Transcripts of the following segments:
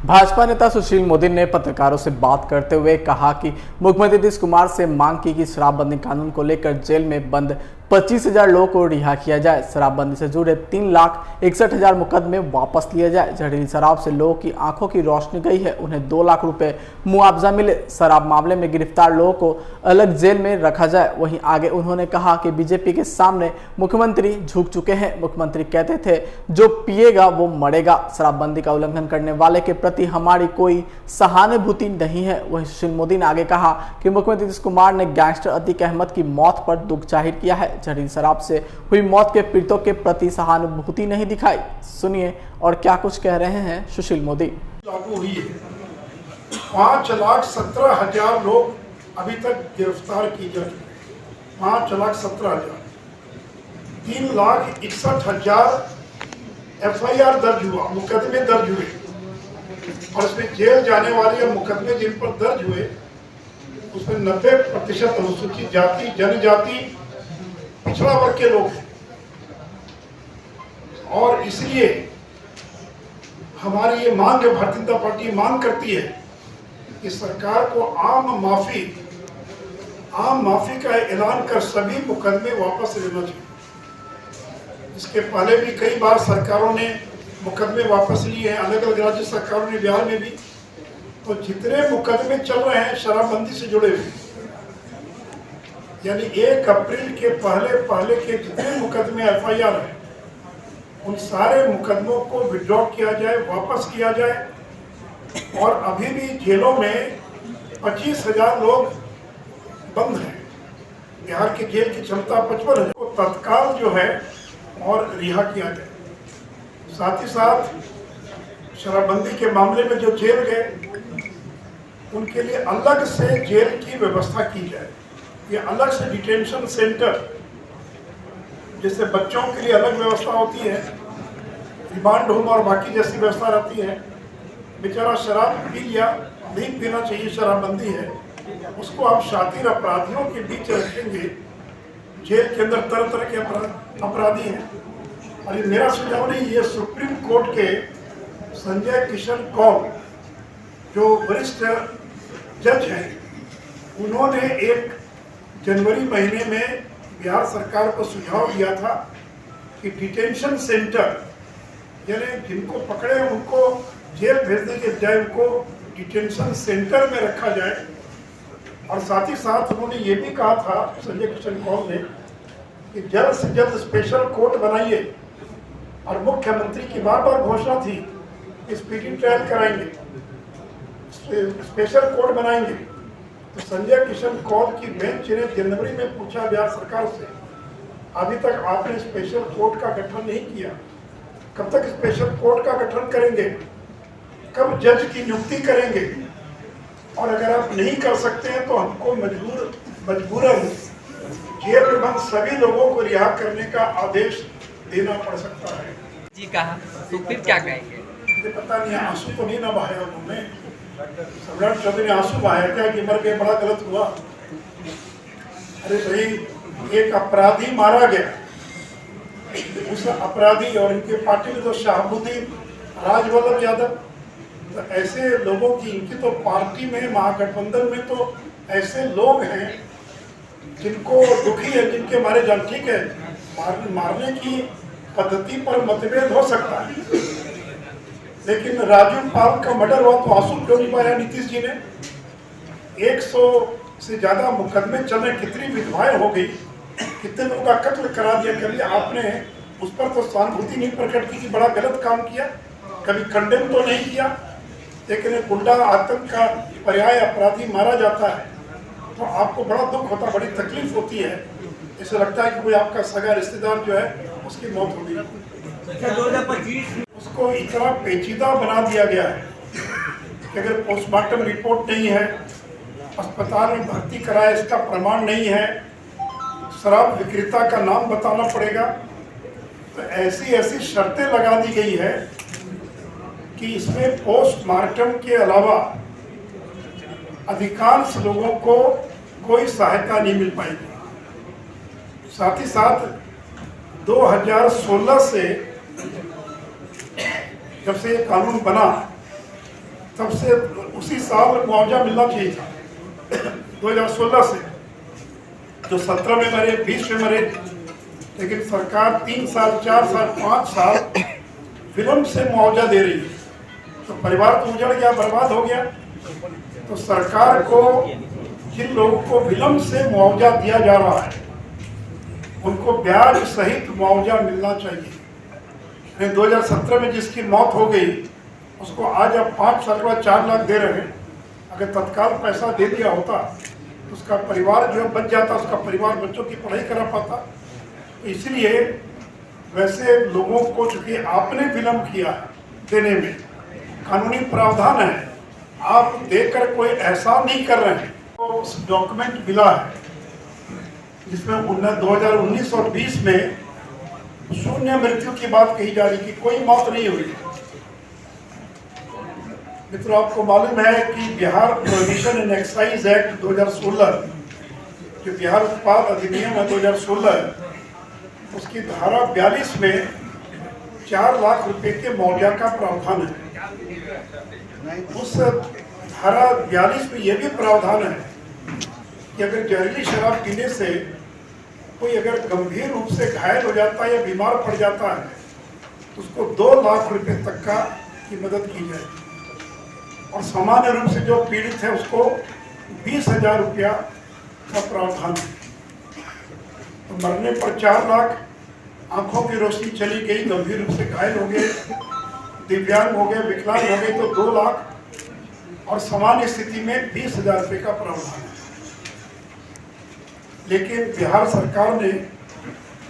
भाजपा नेता सुशील मोदी ने पत्रकारों से बात करते हुए कहा कि मुख्यमंत्री नीतीश कुमार से मांग की कि शराबबंदी कानून को लेकर जेल में बंद 25,000 लोगों को रिहा किया जाए। शराबबंदी से जुड़े 3,61,000 मुकदमे वापस लिए जाए। जहरीली शराब से लोगों की आंखों की रोशनी गई है, उन्हें 2 लाख रुपए मुआवजा मिले। शराब मामले में गिरफ्तार लोगों को अलग जेल में रखा जाए। वहीं आगे उन्होंने कहा कि बीजेपी के सामने मुख्यमंत्री झुक चुके हैं। मुख्यमंत्री कहते थे जो पिएगा वो मरेगा। शराबबंदी का उल्लंघन करने वाले के प्रति हमारी कोई सहानुभूति नहीं है। वहीं सुशील मोदी ने आगे कहा कि मुख्यमंत्री नीतीश कुमार ने गैंगस्टर अतीक अहमद की मौत पर दुख जाहिर किया है। जहरीली शराब से हुई मौत के पीड़ितों के प्रति सहानुभूति नहीं दिखाई। सुनिए और क्या कुछ कह रहे हैं सुशील मोदी। लागू हुई है। 5,17,000 लोग अभी तक गिरफ्तार किए जा चुके। 5,17,000, 3,61,000 FIR दर्ज हुआ, मुकदमे दर्ज हुए, और उसमें जेल जाने वाले या मुकदमे जिन पर दर्ज हुए उसमें 90% अनुसूचित जाति, जनजाति, पिछड़ा वर्ग के लोग हैं। और इसलिए हमारी ये मांग है, भारतीय जनता पार्टी मांग करती है कि सरकार को आम माफी का ऐलान कर सभी मुकदमे वापस लेना चाहिए। इसके पहले भी कई बार सरकारों ने मुकदमे वापस लिए हैं, अलग अलग राज्य सरकारों ने, बिहार में भी। तो जितने मुकदमे चल रहे हैं शराबबंदी से जुड़े हुए, यानी 1 अप्रैल के पहले के जितने मुकदमे FIR हैं, उन सारे मुकदमों को विड्रॉ किया जाए, वापस किया जाए। और अभी भी जेलों में 25,000 लोग बंद हैं। बिहार की जेल की क्षमता 55,000 को तत्काल जो है और रिहा किया जाए। साथ ही साथ शराबबंदी के मामले में जो जेल गए उनके लिए अलग से जेल की व्यवस्था की जाए। ये अलग से डिटेंशन सेंटर, जैसे बच्चों के लिए अलग व्यवस्था होती है, रिमांड होम और बाकी जैसी व्यवस्था रहती है। बेचारा शराब पी लिया, नहीं पीना चाहिए, शराबबंदी है, उसको आप शातिर अपराधियों के बीच रखेंगे। जेल के अंदर तरह तरह के अपराधी हैं। और ये मेरा सुझाव नहीं, ये सुप्रीम कोर्ट के संजय किशन कौल जो वरिष्ठ जज हैं, उन्होंने 1 जनवरी महीने में बिहार सरकार को सुझाव दिया था कि डिटेंशन सेंटर, यानी जिनको पकड़े उनको जेल भेजने के बजाय उनको डिटेंशन सेंटर में रखा जाए। और साथ ही साथ उन्होंने ये भी कहा था, संजय किशन कौल ने, कि जल्द से जल्द स्पेशल कोर्ट बनाइए। और मुख्यमंत्री की बार घोषणा थी कि स्पीडी ट्रायल कराएंगे, स्पेशल कोर्ट बनाएंगे। तो संजय किशन कौल की बेंच ने जनवरी में पूछा बिहार सरकार से, अभी तक आपने स्पेशल कोर्ट का गठन नहीं किया, कब तक स्पेशल कोर्ट का गठन करेंगे, कब जज की नियुक्ति करेंगे? और अगर आप नहीं कर सकते हैं तो हमको मजबूरन जेल में बंद सभी लोगों को रिहा करने का आदेश देना पड़ सकता है। जी कहा, तो फिर क्या कहेंगे? मुझे पता नहीं, आंसू तो नहीं ना बहाया उन्होंने। सम्राट चौधरी ने आंसू बहाया क्या कि मर गए, बड़ा गलत हुआ? अरे भाई, एक अपराधी मारा गया, उस अपराधी और इनके पार्टी में तो शहाबुद्दीन, राजवल्लभ यादव, तो ऐसे लोगों की, इनकी तो पार्टी में, महागठबंधन में तो ऐसे लोग हैं जिनको दुखी है, जिनके मारे जान। ठीक है, मारने की पद्धति पर मतभेद हो सकता है, लेकिन राजू पाल का मर्डर हुआ तो आंसू क्यों नहीं पाया नीतीश जी ने? 100 से ज्यादा मुकदमे चल रहे, कितनी विधवाएं हो गई, कितने लोगों का कत्ल करा दिया। कभी आपने उस पर तो सहानुभूति नहीं प्रकट की कि बड़ा गलत काम किया, कभी कंडेम तो नहीं किया। लेकिन गुंडा आतंक का पर्याय अपराधी मारा जाता है तो आपको बड़ा दुख होता, बड़ी तकलीफ होती है। ऐसा लगता है कि कोई आपका सगा रिश्तेदार जो है उसकी मौत हो गई। 2025 उसको इतना पेचीदा बना दिया गया है कि अगर पोस्टमार्टम रिपोर्ट नहीं है, अस्पताल में भर्ती कराया इसका प्रमाण नहीं है, शराब विक्रेता का नाम बताना पड़ेगा। तो ऐसी शर्तें लगा दी गई है कि इसमें पोस्टमार्टम के अलावा अधिकांश लोगों को कोई सहायता नहीं मिल पाएगी। साथ ही साथ 2016 से जब से ये कानून बना तब से उसी साल मुआवजा मिलना चाहिए था 2016 से, जो 17 में मरे, 20 में मरे, लेकिन सरकार 3 साल, 4 साल, 5 साल विलम्ब से मुआवजा दे रही है। तो परिवार तो उजड़ गया, बर्बाद हो गया। तो सरकार को जिन लोगों को विलम्ब से मुआवजा दिया जा रहा है उनको ब्याज सहित मुआवजा मिलना चाहिए। 2017 में जिसकी मौत हो गई उसको आज अब 5 साल के बाद 4 लाख दे रहे हैं। अगर तत्काल पैसा दे दिया होता तो उसका परिवार जो बच जाता, उसका परिवार बच्चों की पढ़ाई करा पाता। तो इसलिए वैसे लोगों को चूंकि आपने विलम्ब किया देने में, कानूनी प्रावधान है, आप देकर कोई एहसान नहीं कर रहे हैं। तो उस डॉक्यूमेंट मिला है जिसमें 2019 और 20 में शून्य मृत्यु की बात कही जा रही कि कोई मौत नहीं हुई। मित्रों, आपको मालूम है कि Bihar prohibition and excise act 2016, जो बिहार उत्पाद अधिनियम है 2016, उसकी धारा 42 में 4 लाख रुपए के मुआवजा का प्रावधान है। उस धारा 42 में यह भी प्रावधान है कि अगर जहरीली शराब पीने से कोई अगर गंभीर रूप से घायल हो जाता है या बीमार पड़ जाता है तो उसको 2 लाख रुपए तक की मदद की जाए, और सामान्य रूप से जो पीड़ित है उसको 20,000 रुपया का प्रावधान है। तो मरने पर 4 लाख, आंखों की रोशनी चली गई, गंभीर रूप से घायल हो गए, दिव्यांग हो गए, विकलांग हो गए तो 2 लाख, और सामान्य स्थिति में 20,000 रुपये का प्रावधान है। लेकिन बिहार सरकार ने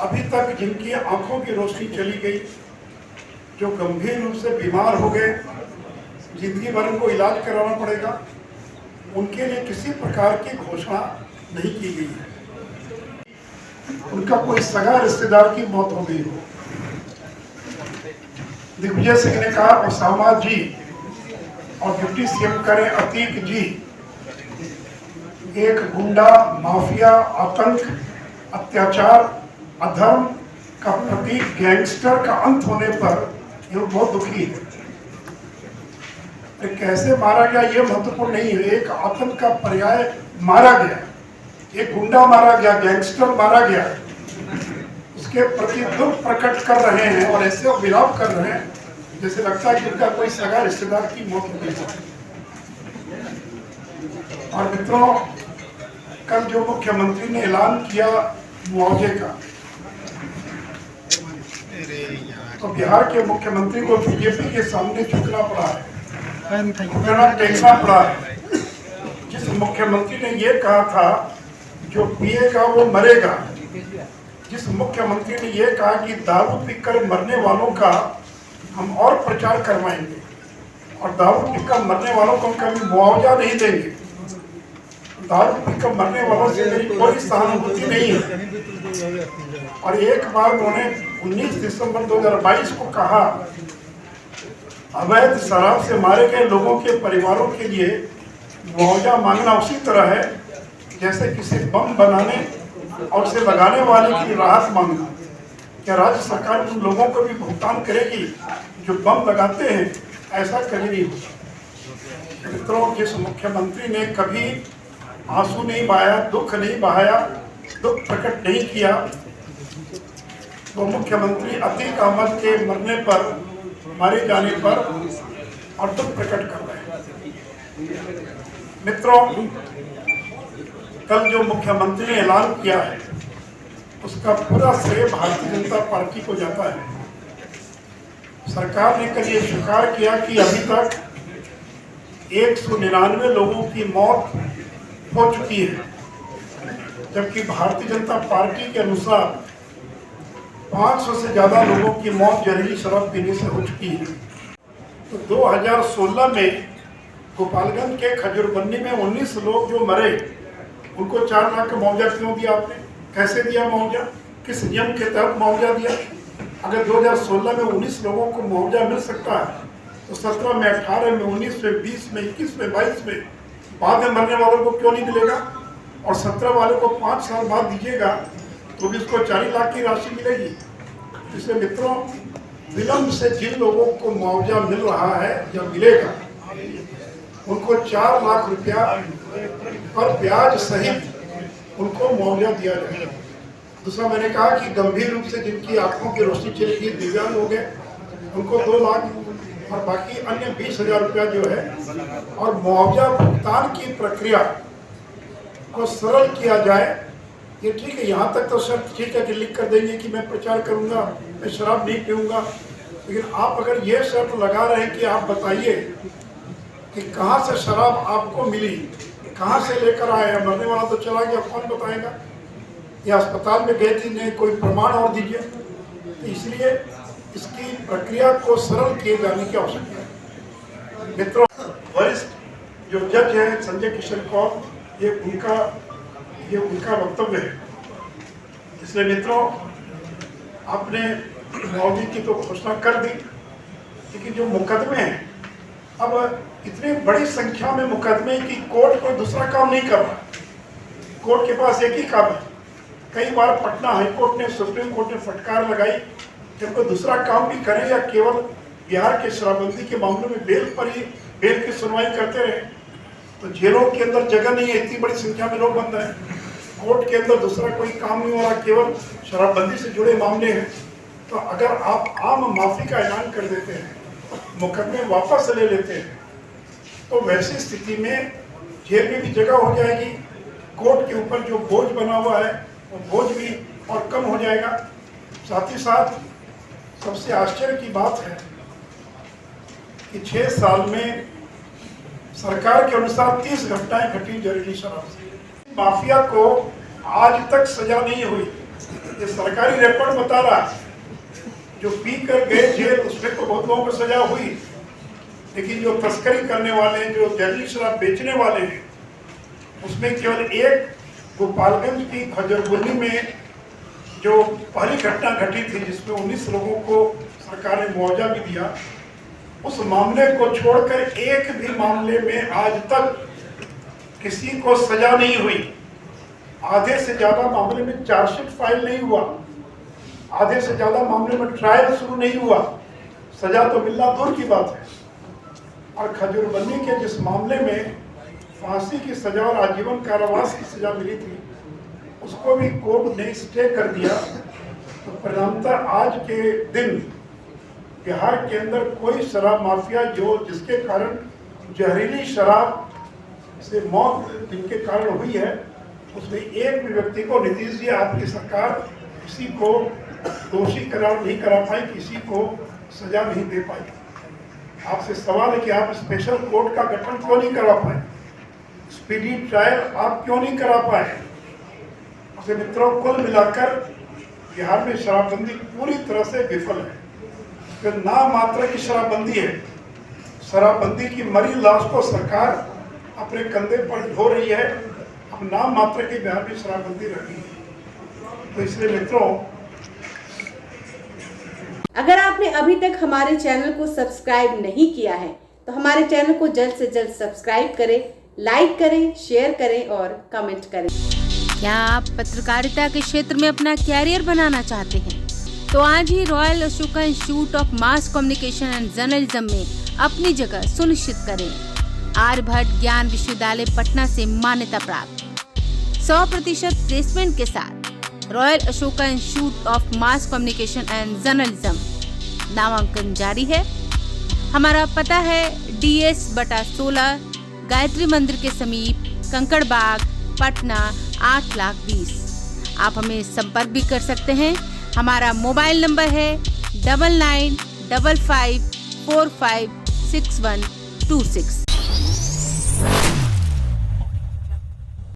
अभी तक जिनकी आंखों की रोशनी चली गई, जो गंभीर रूप से बीमार हो गए, जिंदगी भर उनको इलाज कराना पड़ेगा, उनके लिए किसी प्रकार की घोषणा नहीं की गई है। उनका कोई सगा रिश्तेदार की मौत हो गई हो, दिग्विजय सिंह ने कहा ओसामा जी और डिप्टी सीएम करें अतीक जी, एक गुंडा, माफिया, आतंक, अत्याचार, अधर्म का प्रतीक गैंगस्टर का अंत होने पर ये बहुत दुखी है। कैसे मारा गया ये महत्वपूर्ण नहीं है, एक आतंक का पर्याय मारा गया, एक गुंडा मारा गया, गैंगस्टर मारा गया, उसके प्रति दुख प्रकट कर रहे हैं और ऐसे विलाप कर रहे हैं जैसे लगता है कि उनका कोई सगा रिश्तेदार की मौत हो गई। और मित्रों, कल जो मुख्यमंत्री ने ऐलान किया मुआवजे का, तो बिहार के मुख्यमंत्री को बीजेपी के सामने झुकना पड़ा है, टेकना पड़ा है। जिस मुख्यमंत्री ने ये कहा था जो पिएगा वो मरेगा, जिस मुख्यमंत्री ने ये कहा कि दारू पीकर मरने वालों का हम और प्रचार करवाएंगे और दारू पीकर मरने वालों को हम कभी मुआवजा नहीं देंगे, दारू पीकर मरने वालों से मेरी कोई सहानुभूति नहीं है। और एक बार उन्होंने 19 दिसंबर 2022 को कहा अवैध शराब से मारे गए लोगों के परिवारों के लिए मुआवजा मांगना उसी तरह है जैसे किसी बम बनाने और उसे लगाने वाले की राहत मांगना। क्या राज्य सरकार उन लोगों को भी भुगतान करेगी जो बम लगाते हैं? ऐसा कभी नहीं होगा। मित्रों, जिस मुख्यमंत्री ने कभी आंसू नहीं बहाया, दुख नहीं बहाया, दुख प्रकट नहीं किया, वो मुख्यमंत्री अतीक अहमद के मरने पर, मारे जाने पर और दुख प्रकट कर रहे हैं। मित्रों, कल जो मुख्यमंत्री ने ऐलान किया है उसका पूरा श्रेय भारतीय जनता पार्टी को जाता है। सरकार ने कल ये स्वीकार किया कि अभी तक 199 लोगों की मौत हो चुकी है, जबकि भारतीय जनता पार्टी के अनुसार 500 से ज़्यादा लोगों की मौत जहरीली शराब पीने से हो चुकी है। तो 2016 में गोपालगंज के खजूरबन्नी में 19 लोग जो मरे उनको 4 लाख का मुआवजा क्यों दिया आपने? कैसे दिया मुआवजा? किस नियम के तहत मुआवजा दिया? अगर 2016 में 19 लोगों को मुआवजा मिल सकता है तो 17 में, 18 में, 19 में, 20 में, 21 में, 22 में बाद में मरने वालों को क्यों नहीं मिलेगा? और 17 वाले को 5 साल बाद दीजिएगा तो भी उसको 40 लाख की राशि मिलेगी। इसलिए मित्रों, विलम्ब से जिन लोगों को मुआवजा मिल रहा है या मिलेगा उनको 4 लाख रुपया पर ब्याज सहित उनको मुआवजा दिया जाए। दूसरा मैंने कहा कि गंभीर रूप से जिनकी आंखों की रोशनी चली गई, दिव्यांग हो गए, उनको 2 लाख और बाकी अन्य 20,000 रुपया जो है, और मुआवजा भुगतान की प्रक्रिया को सरल किया जाए। ये ठीक है, यहाँ तक तो शर्त ठीक है कि लिख कर देंगे कि मैं प्रचार करूँगा, मैं शराब नहीं पीऊँगा, लेकिन आप अगर ये शर्त लगा रहे हैं कि आप बताइए कि कहाँ से शराब आपको मिली, कहाँ से लेकर आए हैं, मरने वाला तो चला गया, कौन बताएगा, या अस्पताल में गए थी, नहीं कोई प्रमाण और दीजिए। तो इसलिए इसकी प्रक्रिया को सरल किए जाने की आवश्यकता है। मित्रों, वरिष्ठ जो जज है संजय किशन कौल, ये उनका वक्तव्य है। इसलिए मित्रों, आपने मुआवजे की तो घोषणा कर दी, लेकिन जो मुकदमे हैं, अब इतनी बड़ी संख्या में मुकदमे की कोर्ट को दूसरा काम नहीं कर रहा। कोर्ट के पास एक ही काम है। कई बार पटना हाईकोर्ट ने, सुप्रीम कोर्ट ने फटकार लगाई कि उनको दूसरा काम भी करें या केवल बिहार के शराबबंदी के मामलों में बेल की सुनवाई करते रहे। तो जेलों के अंदर जगह नहीं है, इतनी बड़ी संख्या में लोग बंद हैं, कोर्ट के अंदर दूसरा कोई काम नहीं हो रहा, केवल शराबबंदी से जुड़े मामले हैं। तो अगर आप आम माफी का ऐलान कर देते हैं, मुकदमे वापस ले लेते हैं, तो वैसी स्थिति में जेल में भी जगह हो जाएगी, कोर्ट के ऊपर जो बोझ बना हुआ है वो बोझ भी और कम हो जाएगा। साथ ही साथ सबसे आश्चर्य की बात है कि 6 साल में सरकार के अनुसार 30 घटनाएं घटी जहरीली शराब से। माफिया को आज तक सजा नहीं हुई, ये सरकारी रिकॉर्ड बता रहा है। जो पी कर गए जेल, उसमें तो बहुत लोगों को सजा हुई, लेकिन जो तस्करी करने वाले, जो जहरीली शराब बेचने वाले हैं, उसमें केवल एक गोपालगंज की खजरगुनी में जो पहली घटना घटी थी, जिसमें 19 लोगों को सरकार ने मुआवजा भी दिया, उस मामले को छोड़कर एक भी मामले में आज तक किसी को सजा नहीं हुई। आधे से ज़्यादा मामले में चार्जशीट फाइल नहीं हुआ, आधे से ज़्यादा मामले में ट्रायल शुरू नहीं हुआ, सजा तो मिलना दूर की बात है। और खजूरबंदी के जिस मामले में फांसी की सजा और आजीवन कारावास की सजा मिली थी, उसको भी कोर्ट ने स्टे कर दिया। तो परिणामतः आज के दिन बिहार के अंदर कोई शराब माफिया जिसके कारण जहरीली शराब से मौत जिनके कारण हुई है, उसमें एक भी व्यक्ति को, नीतीश जी आपकी सरकार किसी को दोषी करार नहीं करा पाई, किसी को सजा नहीं दे पाई। आपसे सवाल है कि आप स्पेशल कोर्ट का गठन क्यों नहीं करा पाए, स्पीडी ट्रायल आप क्यों नहीं करा पाए। उसे मित्रों, कुल मिलाकर बिहार में शराबबंदी पूरी तरह से विफल है। फिर नाम मात्र की शराबबंदी है। शराबबंदी की मरी लाश को सरकार अपने कंधे पर ढो रही है, अब नाम मात्र की बिहार में शराबबंदी रही है। तो इसलिए मित्रों, अगर आपने अभी तक हमारे चैनल को सब्सक्राइब नहीं किया है तो हमारे चैनल को जल्द से जल्द सब्सक्राइब करें, लाइक करें, शेयर करें और कमेंट करें। क्या आप पत्रकारिता के क्षेत्र में अपना कैरियर बनाना चाहते हैं? तो आज ही Royal Ashoka Institute of Mass Communication and Journalism में अपनी जगह सुनिश्चित करें। आर्यभट्ट ज्ञान विश्वविद्यालय पटना से मान्यता प्राप्त 100% प्लेसमेंट के साथ royal Ashoka Institute of Mass Communication and journalism नामांकन जारी है। हमारा पता है DS/16 गायत्री मंदिर के समीप, कंकड़ बाग, पटना 8,20,000। आप हमें संपर्क भी कर सकते हैं। हमारा मोबाइल नंबर है 9955456126।